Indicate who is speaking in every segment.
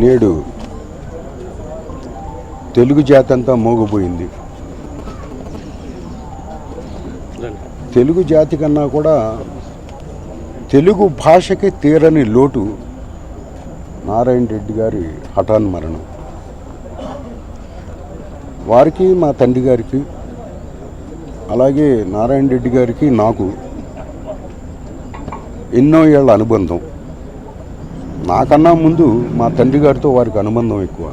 Speaker 1: నేడు తెలుగు జాతి అంతా మోగిపోయింది. తెలుగు జాతి కన్నా కూడా తెలుగు భాషకి తీరని లోటు నారాయణ రెడ్డి గారి హఠాన్ మరణం. వారికి, మా తండ్రి గారికి, అలాగే నారాయణ రెడ్డి గారికి నాకు ఎన్నో ఏళ్ల అనుబంధం. నాకన్నా ముందు మా తండ్రి గారితో వారికి అనుబంధం ఎక్కువ.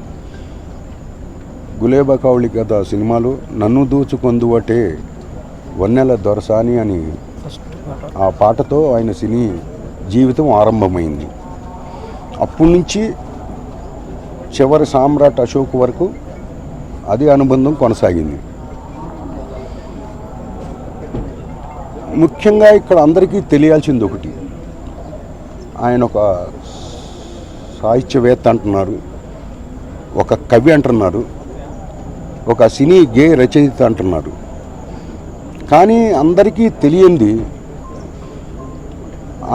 Speaker 1: గులేబా కావళి కథ సినిమాలో నన్ను దూచుకొందువటే వన్నెల దొరసాని అని ఆ పాటతో ఆయన సినీ జీవితం ఆరంభమైంది. అప్పటి నుంచి చివరి సామ్రాట్ అశోక్ వరకు అదే అనుబంధం కొనసాగింది. ముఖ్యంగా ఇక్కడ అందరికీ తెలియాల్సింది ఒకటి, ఆయన ఒక సాహిత్యవేత్త అంటున్నారు, ఒక కవి అంటున్నారు, ఒక సినీ గేయ రచయిత అంటున్నారు. కానీ అందరికీ తెలియంది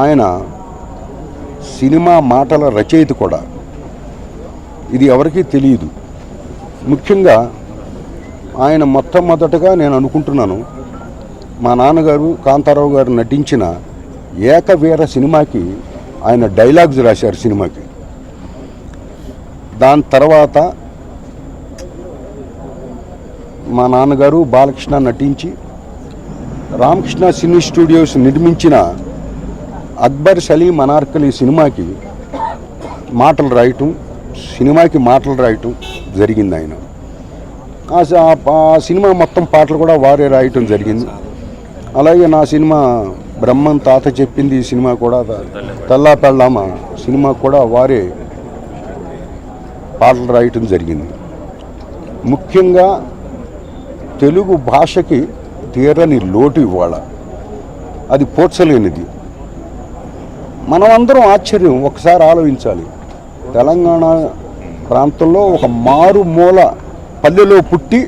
Speaker 1: ఆయన సినిమా మాటల రచయిత కూడా. ఇది ఎవరికీ తెలియదు. ముఖ్యంగా ఆయన మొట్టమొదటగా నేను అనుకుంటున్నాను మా నాన్నగారు కాంతారావు గారు నటించిన ఏకవీర సినిమాకి ఆయన డైలాగ్స్ రాశారు సినిమాకి. దాని తర్వాత మా నాన్నగారు బాలకృష్ణ నటించి రామకృష్ణ సినీ స్టూడియోస్ నిర్మించిన అక్బర్ సలీం అనార్కలి సినిమాకి మాటలు రాయటం, సినిమాకి మాటలు రాయటం జరిగింది. ఆయన ఆ సినిమా మొత్తం పాటలు కూడా వారే రాయటం జరిగింది. అలాగే నా సినిమా బ్రహ్మం తాత చెప్పింది ఈ సినిమా కూడా, తెల్లా పెళ్ళామ సినిమా కూడా వారే పాటలు రాయటం జరిగింది. ముఖ్యంగా తెలుగు భాషకి తీరని లోటు ఇవాళ, అది పోడ్చలేనిది. మనమందరం ఆశ్చర్యం ఒకసారి ఆలోచించాలి. తెలంగాణ ప్రాంతంలో ఒక మారుమూల పల్లెలో పుట్టి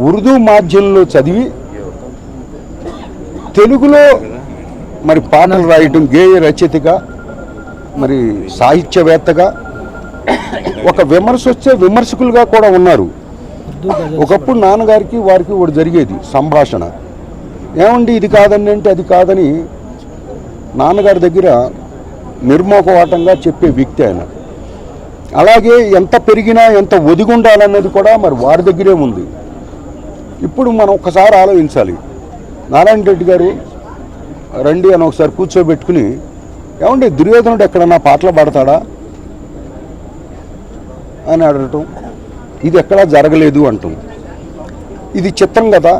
Speaker 1: ఉర్దూ మాధ్యమంలో చదివి తెలుగులో మరి పాటలు రాయటం, గేయ రచయితగా, మరి సాహిత్యవేత్తగా, ఒక విమర్శ వచ్చే విమర్శకులుగా కూడా ఉన్నారు. ఒకప్పుడు నాన్నగారికి వారికి ఒకటి జరిగేది సంభాషణ, ఏమండి ఇది కాదండి అంటే అది కాదని నాన్నగారి దగ్గర నిర్మోహమాటంగా చెప్పే వ్యక్తి ఆయన. అలాగే ఎంత పెరిగినా ఎంత ఒదిగుండాలన్నది కూడా మరి వారి దగ్గరే ఉంది. ఇప్పుడు మనం ఒకసారి ఆలోచించాలి. నారాయణ రెడ్డి గారు రండి అని ఒకసారి కూర్చోబెట్టుకుని, ఏమండి దుర్యోధనుడు ఎక్కడన్నా పాటలు పాడతాడా అని అడగటం, ఇది ఎక్కడా జరగలేదు అంటాం. ఇది చిత్రం కదా,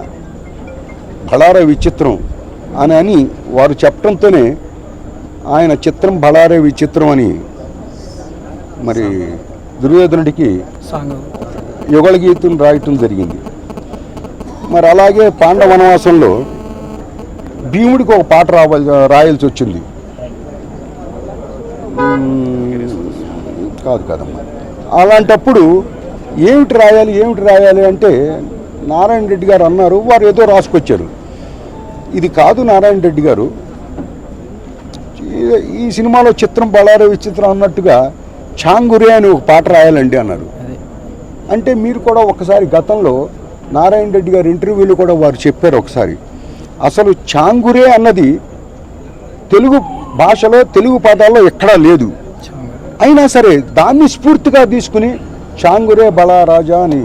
Speaker 1: బళారే విచిత్రం అని వారు చెప్పడంతోనే ఆయన చిత్రం బళారే విచిత్రం అని మరి దుర్యోధనుడికి యుగళగీతం రాయటం జరిగింది. మరి అలాగే పాండవ వనవాసంలో భీముడికి ఒక పాట రాయాల్సి వచ్చింది. కాదమ్మా, అలాంటప్పుడు ఏమిటి రాయాలి అంటే నారాయణ రెడ్డి గారు అన్నారు, వారు ఏదో రాసుకొచ్చారు. ఇది కాదు నారాయణ రెడ్డి గారు, ఈ సినిమాలో చిత్రం బళారే విచిత్రం అన్నట్టుగా చాంగురే అని ఒక పాట రాయాలండి అన్నారు. అంటే మీరు కూడా ఒకసారి గతంలో నారాయణ రెడ్డి గారి ఇంటర్వ్యూలో కూడా వారు చెప్పారు ఒకసారి, అసలు చాంగురే అన్నది తెలుగు భాషలో తెలుగు పదాల్లో ఎక్కడా లేదు. అయినా సరే దాన్ని స్ఫూర్తిగా తీసుకుని చాంగురే బళా రాజా అని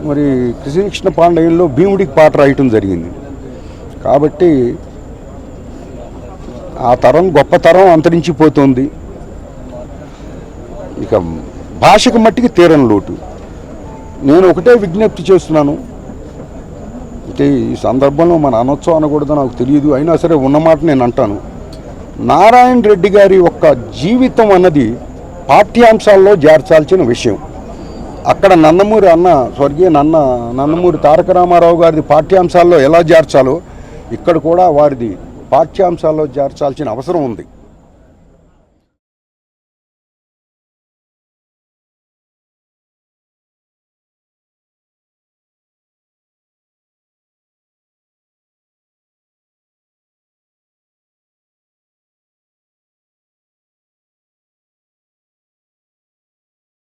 Speaker 1: మరి శ్రీకృష్ణ పాండయంలో భీముడికి పాట రాయటం జరిగింది. కాబట్టి ఆ తరం గొప్ప తరం అంతరించిపోతుంది. ఇక భాషకు మట్టికి తీరని లోటు. నేను ఒకటే విజ్ఞప్తి చేస్తున్నాను, అంటే ఈ సందర్భంలో మన అనొచ్చో అనకూడదో నాకు తెలియదు, అయినా సరే ఉన్నమాట నేను అంటాను. నారాయణ రెడ్డి గారి యొక్క జీవితం అన్నది పాఠ్యాంశాల్లో చేర్చాల్సిన విషయం. అక్కడ స్వర్గీయ నందమూరి తారక రామారావు గారిది పాఠ్యాంశాల్లో ఎలా చేర్చాలో ఇక్కడ కూడా వారిది పాఠ్యాంశాల్లో చేర్చాల్సిన అవసరం ఉంది.